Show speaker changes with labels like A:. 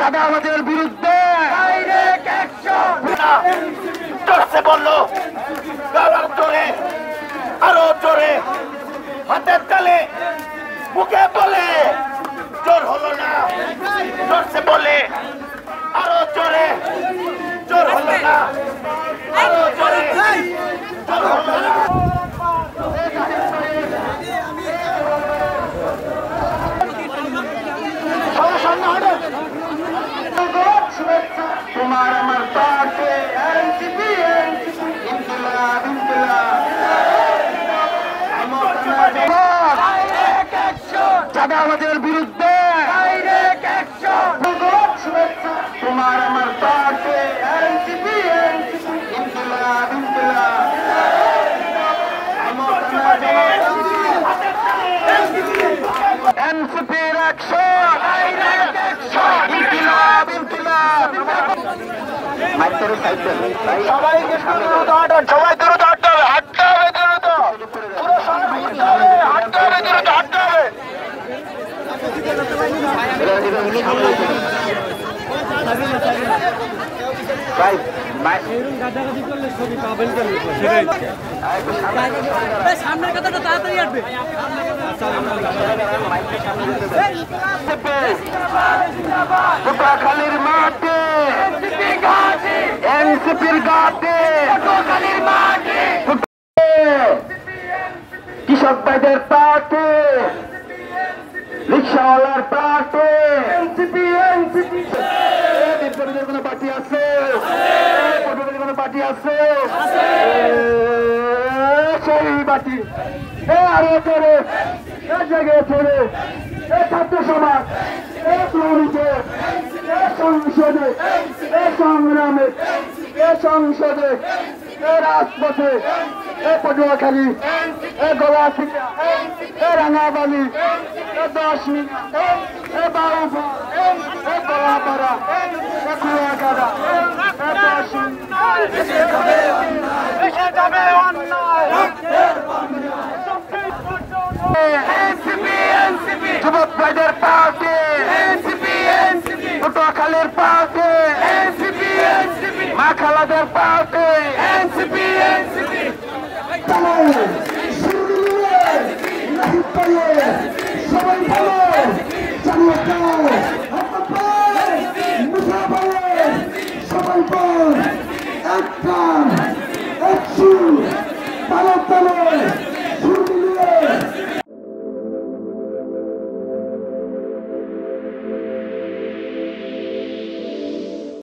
A: চাঁদাবাজের বিরুদ্ধে direct action. জোরসে বললো, গলার জোরে, আরো জোরে, হাতের তালে, মুখে বলে, জোর হলো না। জোরসে বলে, আরো জোরে, জোর হলো না, আরো জোরে, জোর হলো না। তোমার আমার পার্টি এনসিপি, ইনকিলাব ইনকিলাব। চাঁদাবাজের বিরুদ্ধে ডাইরেক্ট অ্যাকশন। তোমার আমার পার্টি এনসিপি, ইনকিলাব ইনকিলাব। এনসিপির অ্যাকশন, ডাইরেক্ট অ্যাকশন, ইনকিলাব ইনকিলাব। সবাইকে দ্রুত হাঁটান, সবাই দ্রুত হাঁটতে হবে, হাঁটতে হবে দ্রুত, পুরো সময় হাঁটতে হবে, হাঁটতে হবে দ্রুত, হাঁটতে হবে।
B: সামনের কথাটা তাড়াতাড়ি আসবে।
A: পটুয়াখালীর মাঠে এনসিপির ঘাটে, পটুয়াখালীর মাঠে কৃষক ভাইদের পার্টি, রিক্সাওয়ালার পার্টি এনসিপি এনসিপি। কোন পার্টি আছে? কোন পার্টি আছে? সেই পার্টি আরো চলে জায়গায় চলে ছাত্র সমাজ সংসদে সংগ্রামে সংসদে রাজপথে পটুয়াখালী গলাচিপা রাঙাবালি 10 মিনিট বাউফা গলাপাড়া কুয়াকাটা 10 মিনিট যুবক ভাইদের পার্টি পটুয়াখালীর পার্টি মা খালাদের পার্টি